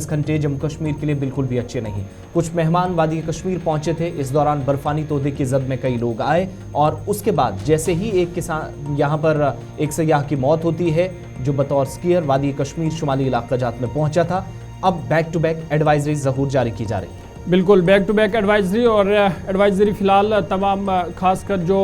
घंटे जम्मू कश्मीर के लिए बिल्कुल भी अच्छे नहीं। कुछ मेहमान वादी कश्मीर पहुंचे थे, इस दौरान बर्फानी तोदे की जद में कई लोग आए और उसके बाद जैसे ही एक किसान यहां पर एक सयाह की मौत होती है जो बतौर स्कीयर वादी कश्मीर शुमाली इलाका जात में पहुंचा था। अब बैक टू बैक एडवाइजरी ज़हूर जारी की जा रही है। बिल्कुल बैक टू बैक एडवाइजरी और एडवाइजरी फिलहाल तमाम खासकर जो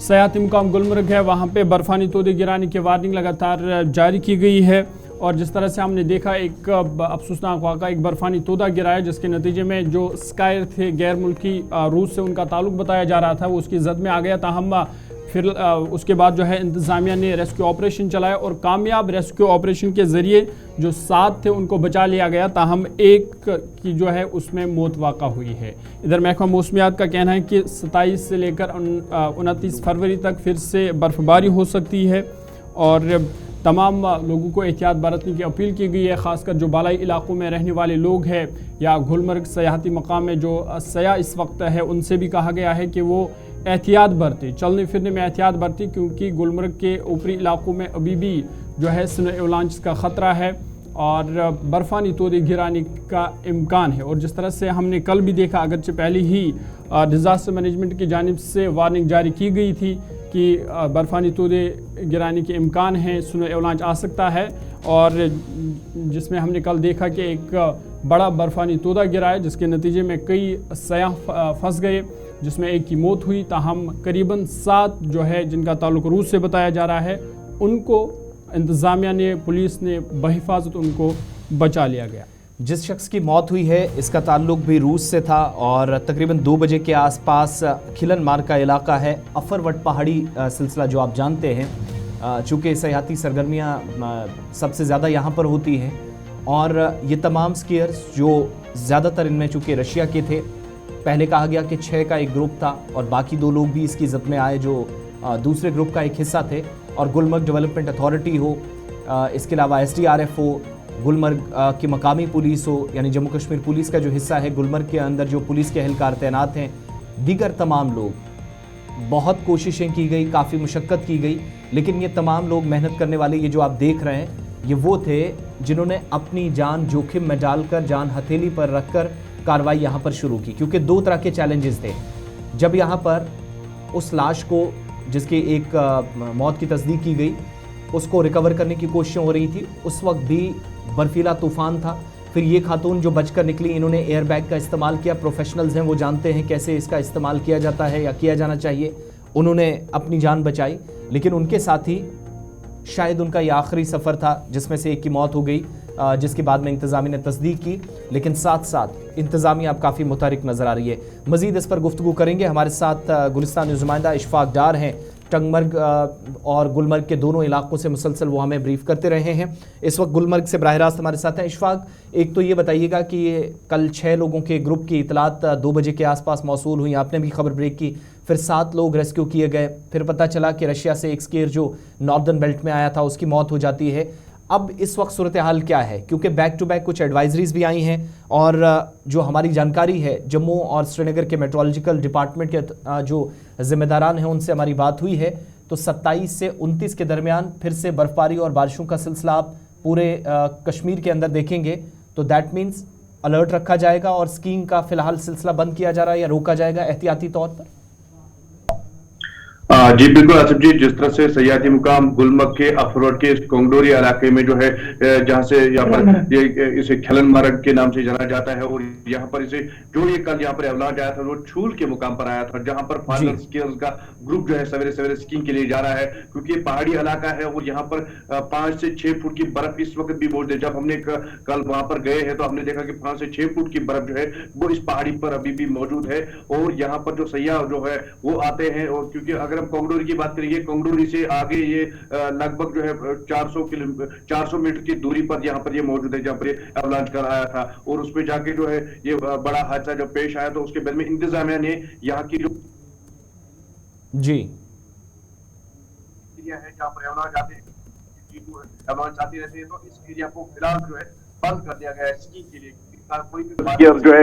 सयाहती मुकाम गुलमर्ग है वहाँ पे बर्फानी तोदे गिराने की वार्निंग लगातार जारी की गई है। और जिस तरह से हमने देखा एक अफसोसनाक वाक़ा, एक बर्फानी तोदा गिराया जिसके नतीजे में जो स्कायर थे गैर मुल्की रूस से उनका ताल्लुक बताया जा रहा था वो उसकी जद में आ गया। ताहम फिर उसके बाद जो है इंतज़ामिया ने रेस्क्यू ऑपरेशन चलाया और कामयाब रेस्क्यू ऑपरेशन के ज़रिए जो 7 थे उनको बचा लिया गया। ताहम एक की जो है उसमें मौत वाक़ा हुई है। इधर महकमा मौसमियात का कहना है कि 27 से लेकर 29 फरवरी तक फिर से बर्फबारी हो सकती है और तमाम लोगों को एहतियात बरतने की अपील की गई है। ख़ासकर जो बालाई इलाकों में रहने वाले लोग हैं या गुलमर्ग सयाहती मकाम में जो सयाह इस वक्त है उनसे भी कहा गया है कि वो एहतियात बरतें, चलने फिरने में एहतियात बरतें, क्योंकि गुलमर्ग के ऊपरी इलाकों में अभी भी जो है स्नो एवलांच का ख़तरा है और बर्फ़ानी तोदे गिराने का इम्कान है। और जिस तरह से हमने कल भी देखा, अगरचे पहले ही डिज़ास्टर मैनेजमेंट की जानिब से वार्निंग जारी की गई थी कि बर्फ़ानी तोदे गिराने के इम्कान हैं, स्नो एवलांच आ सकता है और जिसमें हमने कल देखा कि एक बड़ा बर्फ़ानी तोदा गिरा है जिसके नतीजे में कई सयाह फंस गए जिसमें एक की मौत हुई। ताहम करीबन 7 जो है जिनका ताल्लुक रूस से बताया जा रहा है उनको इंतज़ामिया ने, पुलिस ने बहिफाजत उनको बचा लिया गया। जिस शख्स की मौत हुई है इसका ताल्लुक भी रूस से था और तकरीबन 2 बजे के आसपास खिलन मार का इलाका है, अफरवट पहाड़ी सिलसिला जो आप जानते हैं। चूँकि सयाहती सरगर्मियाँ सबसे ज़्यादा यहाँ पर होती हैं और ये तमाम स्कीयर्स जो ज़्यादातर इनमें चूँकि रशिया के थे, पहले कहा गया कि 6 का एक ग्रुप था और बाकी 2 लोग भी इसकी जद में आए जो दूसरे ग्रुप का एक हिस्सा थे। और गुलमर्ग डेवलपमेंट अथॉरिटी हो, इसके अलावा SDRF हो, गुलमर्ग की मकामी पुलिस हो, यानी जम्मू कश्मीर पुलिस का जो हिस्सा है गुलमर्ग के अंदर जो पुलिस के एहलकार तैनात हैं, दीगर तमाम लोग, बहुत कोशिशें की गई, काफ़ी मुशक्क़त की गई, लेकिन ये तमाम लोग मेहनत करने वाले ये जो आप देख रहे हैं ये वो थे जिन्होंने अपनी जान जोखिम में डालकर, जान हथेली पर रखकर कार्रवाई यहाँ पर शुरू की। क्योंकि 2 तरह के चैलेंजेस थे। जब यहाँ पर उस लाश को जिसकी एक मौत की तस्दीक की गई उसको रिकवर करने की कोशिशें हो रही थी, उस वक्त भी बर्फीला तूफ़ान था। फिर ये खातून जो बचकर निकली, इन्होंने एयर बैग का इस्तेमाल किया। प्रोफेशनल्स हैं, वो जानते हैं कैसे इसका इस्तेमाल किया जाता है या किया जाना चाहिए। उन्होंने अपनी जान बचाई, लेकिन उनके साथ ही शायद उनका ये आखिरी सफ़र था जिसमें से एक की मौत हो गई, जिसके बाद में इंतज़ामिया ने तस्दीक की। लेकिन साथ साथ इंतज़ामिया अब काफ़ी मुतहरिक नज़र आ रही है। मज़ीद इस पर गुफ्तगू करेंगे। हमारे साथ गुलिस्तान नुमाइंदा इशफाक डार हैं, टंगमर्ग और गुलमर्ग के दोनों इलाकों से मुसलसल वो हमें ब्रीफ करते रहे हैं। इस वक्त गुलमर्ग से बराह रास्त हमारे साथ हैं। इशफाक, एक तो ये बताइएगा कि ये कल 6 लोगों के ग्रुप की इतलात 2 बजे के आसपास मौसूल हुई, आपने भी खबर ब्रेक की, फिर 7 लोग रेस्क्यू किए गए, फिर पता चला कि रशिया से एक स्कीयर जो नॉर्दर्न बेल्ट में आया था उसकी मौत हो जाती है। अब इस वक्त सूरत हाल क्या है? क्योंकि बैक टू बैक कुछ एडवाइजरीज भी आई हैं और जो हमारी जानकारी है जम्मू और श्रीनगर के मेट्रोलॉजिकल डिपार्टमेंट के जो जिम्मेदारान हैं उनसे हमारी बात हुई है तो 27 से 29 के दरमियान फिर से बर्फबारी और बारिशों का सिलसिला आप पूरे कश्मीर के अंदर देखेंगे। तो दैट मीन्स अलर्ट रखा जाएगा और स्कीइंग का फिलहाल सिलसिला बंद किया जा रहा है या रोका जाएगा एहतियाती तौर पर? जी बिल्कुल आसिफ जी, जिस तरह से सयाहती मुकाम गुलमर्ग के अफरोड के कोंगडोरी इलाके में जो है जहां से यहाँ पर ये इसे खिलन मार्ग के नाम से जाना जाता है और यहाँ पर इसे जो ये कल यहाँ पर एवलांच आया था वो छूल के मुकाम पर आया था जहां पर फादर स्कीयर्स का ग्रुप जो है सवेरे सवेरे स्कीइंग के लिए जा रहा है क्योंकि पहाड़ी इलाका है और यहाँ पर 5 से 6 फुट की बर्फ इस वक्त भी मौजूद है। जब हमने कल वहां पर गए हैं तो हमने देखा कि 5 से 6 फुट की बर्फ जो है वो इस पहाड़ी पर अभी भी मौजूद है और यहाँ पर जो सयाह जो है वो आते हैं। और क्योंकि अगर हम कोंगडोरी की बात करेंगे, कोंगडोरी से आगे ये लगभग जो है 400 मीटर की दूरी पर यहाँ पर ये मौजूद है जहाँ पर ये अवलांच कर आया था और उसमें जाके जो है ये बड़ा हादसा जब पेश आया तो उसके बाद में इंतजामिया ने यहाँ की जो जी एरिया है जहाँ पर अवलांच आती रहती है तो इस एरिया को फिलहाल जो है बंद कर दिया गया है स्कीइंग के लिए। कोई जो है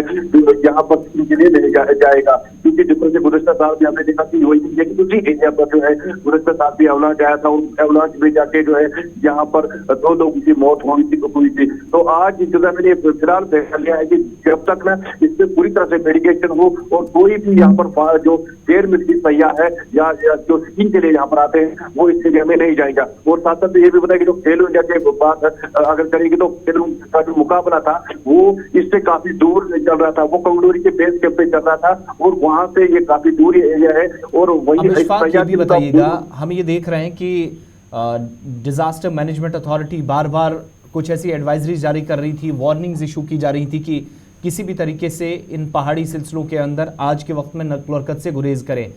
यहाँ पर के लिए नहीं जाएगा, क्योंकि जिस तरह से गुज़श्ता साल भी हमने देखा कि वही उसी एरिया पर जो है गुज़श्ता साल भी अवलांच आया था, उस अवलांच में जाके जो है यहाँ पर 2 लोगों की मौत हुई थी। तो आज इंतजाम ने फिलहाल फैसला लिया है कि जब तक ना इससे पूरी तरह से मेडिकेशन हो और कोई भी यहाँ पर जो गैर मिल्की सयाह है या जो स्कीइंग के लिए यहाँ पर आते हैं वो इस एरिया में नहीं जाएगा। और साथ साथ ये भी बताया कि जो खेलो इंडिया के बात अगर करेंगे तो खेलो का जो मुकाबला था वो इससे काफी दूर चल रहा था, वो कंगडोरी के बेस कैंप पे चल रहा था और वहां से ये काफी दूर एरिया है। और वही ये भी बताइएगा, हम ये देख रहे हैं कि डिजास्टर मैनेजमेंट अथॉरिटी बार बार कुछ ऐसी एडवाइजरी जारी कर रही थी, वार्निंग्स इशू की जा रही थी कि किसी भी तरीके से इन पहाड़ी सिलसिलों के अंदर आज के वक्त में नकल हरकत से गुरेज करें।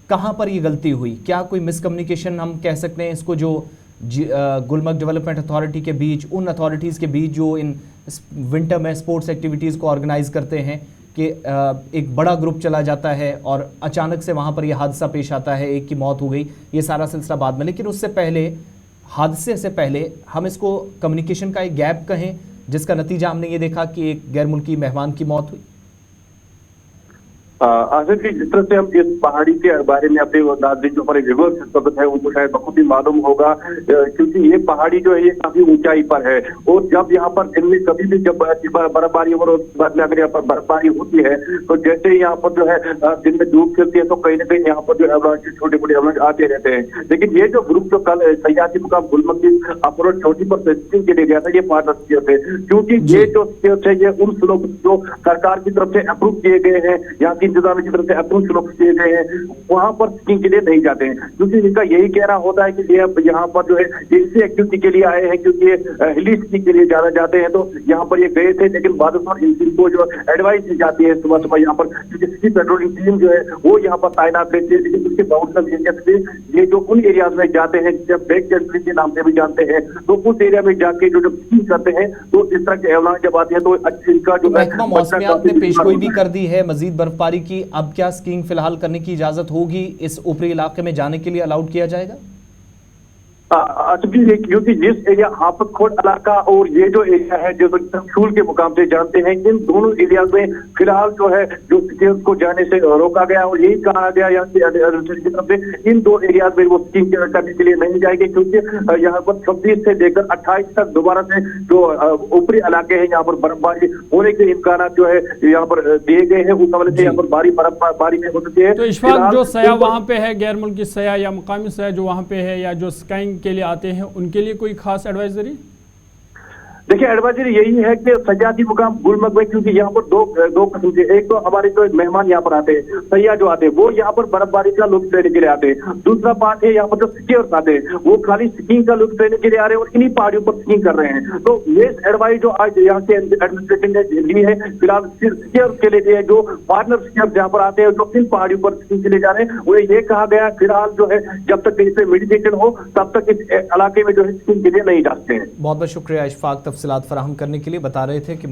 कहाँ पर ये गलती हुई? क्या कोई मिसकम्युनिकेशन हम कह सकते हैं इसको, जो गुलमर्ग डेवलपमेंट अथॉरिटी के बीच, उन अथॉरिटीज़ के बीच जो इन विंटर में स्पोर्ट्स एक्टिविटीज़ को ऑर्गेनाइज करते हैं, कि एक बड़ा ग्रुप चला जाता है और अचानक से वहाँ पर यह हादसा पेश आता है, एक की मौत हो गई, ये सारा सिलसिला बाद में। लेकिन उससे पहले, हादसे से पहले हम इसको कम्युनिकेशन का एक गैप कहें, जिसका नतीजा हमने ये देखा कि एक गैर मुल्की मेहमान की मौत हुई। आसिफ जी, जिस तरह से हम इस पहाड़ी के बारे में अपने नाज़रीन जो हमारे व्यूअर्स इस वक्त है उनको शायद बहुत ही मालूम होगा, क्योंकि ये पहाड़ी जो है ये काफी ऊंचाई पर है और जब यहाँ पर दिन में कभी भी जब बर्फबारी और बाद में अगर यहाँ पर बर्फबारी होती है तो जैसे यहाँ पर जो है दिन में धूप खिलती है तो कहीं ना कहीं यहाँ पर जो है छोटे मोटे अवलांच आते रहते हैं। लेकिन ये जो ग्रुप जो कल सयाहती मुकाम गुलमर्ग की अप्रोच चोटी पर टेस्टिंग के लिए गया था, ये पार्टनरशिप है, क्योंकि ये जो स्टेप्स है ये उन स्लोप जो सरकार की तरफ से अप्रूव किए गए हैं, यहाँ की इंतजाम की तरफ से अप्रूव स्लोप किए गए हैं, वहां पर स्कीइंग के लिए नहीं जाते हैं। क्योंकि इनका यही कहना होता है कि ये यहाँ पर जो है इसी एक्टिविटी के लिए आए हैं, क्योंकि ये हिली स्कीइंग के लिए जाना चाहते हैं। तो यहाँ पर ये गए थे, लेकिन बाद में इनको जो एडवाइस दी जाती है सुबह सुबह यहाँ पर, क्योंकि सिटी पेट्रोलिंग टीम जो है वो यहाँ पर तैनात रहती है, लेकिन उसके बावजूद ये जो उन एरियाज में जाते हैं जब बैक कैंट्री के नाम से भी जानते हैं, तो उस एरिया में जाके जो स्कीइंग करते हैं तो इस तरह के एवलांच जब आते हैं तो इनका जो मौसमियात ने पेशगोई भी कर दी है मजीद बर्फबारी की। अब क्या स्कीइंग फिलहाल करने की इजाजत होगी? इस ऊपरी इलाके में जाने के लिए अलाउड किया जाएगा? क्योंकि जिस एरिया हाफतखोट इलाका और ये जो एरिया है जो शूल के मुकाम से जानते हैं, इन दोनों एरिया में फिलहाल जो है जो स्कीइंग को जाने से रोका गया और यही कहा गया यहाँ की तरफ से इन 2 एरिया में वो स्कीइंग करने के लिए नहीं जाएंगे, क्योंकि यहाँ पर 26 से लेकर 28 तक दोबारा से जो ऊपरी इलाके हैं यहाँ पर बर्फबारी होने के इम्कान जो है यहाँ पर दिए गए हैं, उस हवाले से यहाँ पर भारी बर्फबारी में हो सकती है। तो इशफाक, जो सयाह वहाँ पे है, गैर मुल्की सयाह या मुकामी सयाह जो वहाँ पे है या जो स्काइंग के लिए आते हैं, उनके लिए कोई खास एडवाइजरी? देखिए, एडवाइजरी यही है कि सयाहती मुकाम गुलमर्ग में, क्योंकि यहाँ पर दो किस्म के, एक तो हमारे जो मेहमान यहाँ पर आते हैं, सयाह जो आते हैं वो यहाँ पर बर्फबारी का लुत्फ लेने के लिए आते हैं। दूसरा पार्ट है यहाँ पर जो स्कीयर्स आते हैं वो खाली स्कीइंग का लुत्फ लेने के लिए आ रहे हैं और इन्हीं पहाड़ियों पर स्कीइंग कर रहे हैं। तो ये एडवाइस जो आज यहाँ के एडमिनिस्ट्रेशन ने ली है, फिलहाल सिर्फ स्कीयर्स के लिए है, जो पार्टनर स्कीयर्स यहाँ पर आते हैं जो इन पहाड़ियों पर स्कीइंग के लिए जा रहे हैं, उन्हें ये कहा गया फिलहाल जो है जब तक कहीं से मेडिकेशन हो तब तक इस इलाके में जो है स्कीइंग के लिए नहीं जाते हैं। बहुत बहुत शुक्रिया इशफाक, तफसीलात फराहम करने के लिए। बता रहे थे कि